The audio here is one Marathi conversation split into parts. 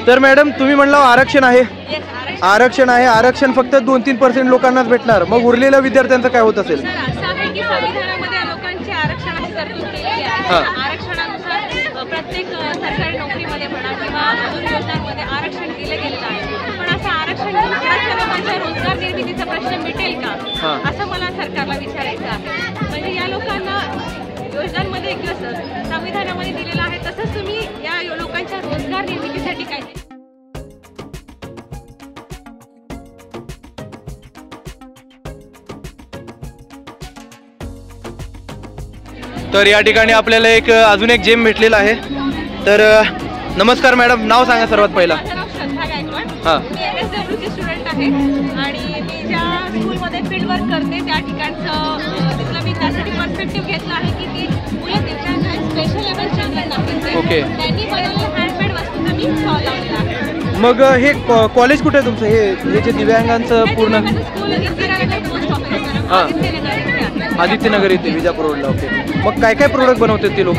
तर मॅडम तुम्ही म्हणला आरक्षण आहे, आरक्षण आहे, आरक्षण फक्त 2-3% लोकांनाच भेटणार, मग उरलेल्या विद्यार्थ्यांचं काय होत असेल? प्रत्येक सरकारी नोकरीमध्ये म्हणा किंवा अजून योजनांमध्ये आरक्षण दिले गेलेलं आहे, पण असं आरक्षण लोकांच्या रोजगार निर्मितीचा प्रश्न मिटेल का, असं मला सरकारला विचारायचं आहे. म्हणजे या लोकांना योजनांमध्ये किंवा संविधानामध्ये दिलेलं आहे तसंच तुम्ही या लोकांच्या रोजगार निर्मितीसाठी काय. तर या ठिकाणी आपल्याला एक अजून एक जेम भेटलेला आहे. तर नमस्कार मॅडम, नाव सांगा सर्वात पहिला. श्रद्धा गायकवाड. मी MSWची स्टुडंट आहे आणि मी ज्या स्कूलमध्ये फील्ड वर्क करते त्या ठिकाणचं तिथलं मी त्यासाठी पर्स्पेक्टिव्ह घेतला आहे की ती मुलं त्यांच्या स्पेशल लेवलच्या आहेत. ओके. त्यांनी बनवलेल्या हँडमेड वस्तूंचा मी स्टॉल लावलेला आहे. मग हे कॉलेज कुठे आहे तुमचं? हे जे दिव्यांगांचं पूर्ण school Indiranagar post office Adityanagar इथे विजापूर रोडला. ओके. मग काय काय प्रोडक्ट बनवतात ते लोक?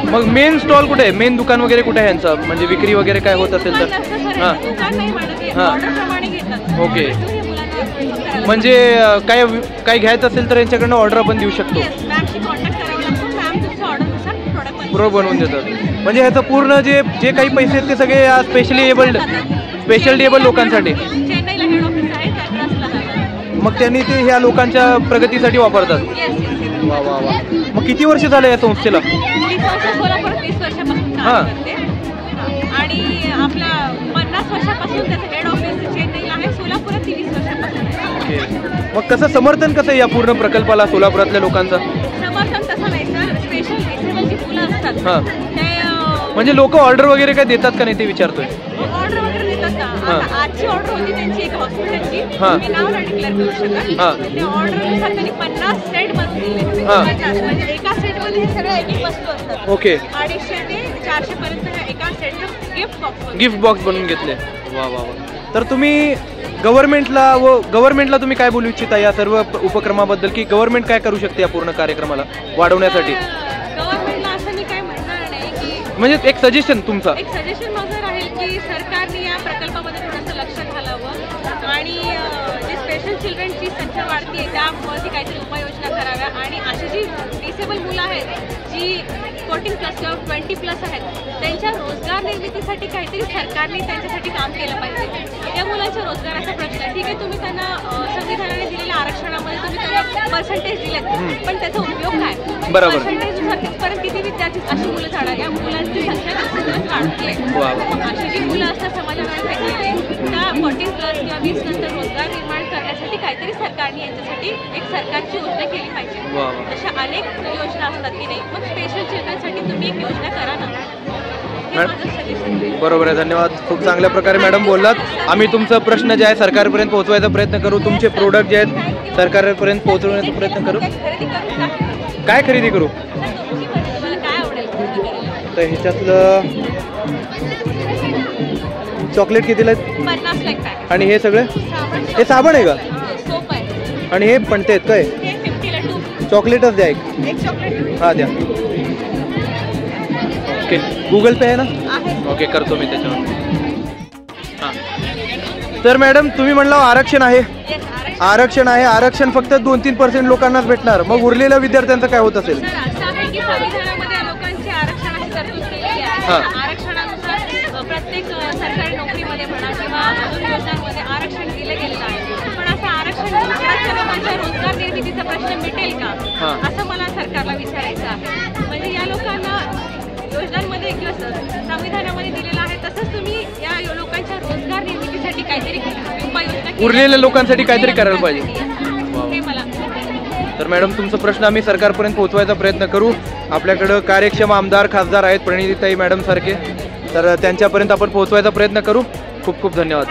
मग मेन स्टॉल कुठे आहे? मेन दुकान वगैरे कुठे आहे यांचं? म्हणजे विक्री वगैरे काय होत असेल तर? ओके. म्हणजे काय घ्यायचं असेल तर यांच्याकडनं ऑर्डर आपण देऊ शकतो, प्रो बनवून देतात. म्हणजे ह्याचं पूर्ण जे काही पैसे आहेत ते सगळे स्पेशल एबल्ड लोकांसाठी. मग त्यांनी ते ह्या लोकांच्या प्रगतीसाठी वापरतात. वा वा वा. मग किती वर्ष झाले या संस्थेला? हां. आणि आपल्या 50 वर्षापासून त्याचं हेड ऑफिस चेन्नईला आहे, सोलापुरात 30 वर्षापासून. मग कसं समर्थन कसं या पूर्ण प्रकल्पाला सोलापुरातल्या लोकांचं? समर्थन तसं नाही सर, स्पेशल डिसेबल जी मुलं असतात. हां. ते म्हणजे लोक ऑर्डर वगैरे काय देतात का नाही ते विचारतोय. ऑर्डर वगैरे देतात का? आजची ऑर्डर होती त्यांची एक हॉस्पिटलची, मी नाव नाही डिक्लेअर करू शकत. ते ऑर्डरनुसार त्यांनी 50 सेट बनवले. म्हणजे एका सेटमध्ये हे सगळे एक वस्तू असतात. ओके. 250 ते 400 पर्यंत एका सेटचं गिफ्ट बॉक्स बनवून घेतले. वा वा वा. तर तुम्ही गव्हर्नमेंटला तुम्ही काय बोलू इच्छिता या सर्व उपक्रमाबद्दल, की गव्हर्नमेंट काय करू शकते या पूर्ण कार्यक्रमाला वाढवण्यासाठी? गव्हर्नमेंटला असं मी काय म्हणणार नाही की, म्हणजे एक सजेशन तुमचा. एक सजेशन माझं राहील की सरकारने या प्रकल्पामध्ये थोडंसं लक्ष घालावं आणि जे स्पेशल चिल्ड्रनची संख्या वाढते त्यावरती काहीतरी उपाययोजना कराव्या आणि अशी जी डिसेबल मुलं आहेत जी 14+ किंवा 20+ आहेत त्यांच्या रोजगार निर्मितीसाठी काहीतरी सरकारने त्यांच्यासाठी काम केलं पाहिजे. या मुलांच्या रोजगाराचा प्रश्न आहे. ठीक आहे, तुम्ही त्यांना संविधानाने दिलेल्या आरक्षणामध्ये तुम्ही त्यांना पर्सेंटेज दिलेत, पण त्याचा उपयोग काय? बरोबर. पर्सेंटेजनुसार तिथपर्यंत किती विद्यार्थी अशी मुलं जाणार? या मुलांची संख्या जास्त वाढते. अशी जी मुलं असतात समाजामध्ये त्या 14+ किंवा 20 नंतर रोजगार निर्माण करण्यासाठी काहीतरी सरकारने यांच्यासाठी एक सरकारची योजना केली पाहिजे. अशा अनेक योजना असतात की नाही, मग स्पेशल चिल्ड्रनसाठी तुम्ही एक योजना करा ना. बरोबर आहे. धन्यवाद. खूप चांगल्या प्रकारे मॅडम बोललात. आम्ही तुमचा प्रश्न जे आहे सरकारपर्यंत पोहोचवायचा प्रयत्न करू, तुमचे प्रोडक्ट जे आहेत सरकारपर्यंत पोहोचवण्याचा प्रयत्न करू. काय खरेदी करू? तर ह्याच्यातलं चॉकलेट कितीला आहेत? 50 लाख. आणि हे सगळे हे साबण आहे का? आणि हे पणते आहेत काय? चॉकलेटच द्या एक चॉकलेट. हां द्या. ओके. गुगल पे आहे ना? ओके, करतो मी त्याच्यावर. हां. तर मॅडम तुम्ही म्हणला आरक्षण आहे, आरक्षण आहे, आरक्षण फक्त 2-3% लोकांनाच भेटणार, मग उरलेल्या विद्यार्थ्यांचं काय होत असेल? आरक्षणानुसार प्रत्येक सरकारी नोकरीमध्ये म्हणा किंवा अजून योजनांमध्ये आरक्षण दिले गेलेलं आहे, पण असं आरक्षण लोकांच्या रोजगार निर्मितीचा प्रश्न मिटेल का, असं मला सरकारला विचारायचं आहे. म्हणजे या लोकांना योजनांमध्ये किंवा संविधानामध्ये दिलेलं आहे तसंच तुम्ही या लोकांच्या रोजगार निर्मितीसाठी काहीतरी उपाययोजना, उरलेल्या लोकांसाठी काहीतरी करायला पाहिजे. तर मॅडम तुमचा प्रश्न आम्ही सरकारपर्यंत पोहोचवायचा प्रयत्न करू. आपल्याकडं कार्यक्षम आमदार खासदार आहेत प्रणितीताई मॅडम सारखे, तर त्यांच्यापर्यंत आपण पोहोचवायचा प्रयत्न करू. खूप खूप धन्यवाद.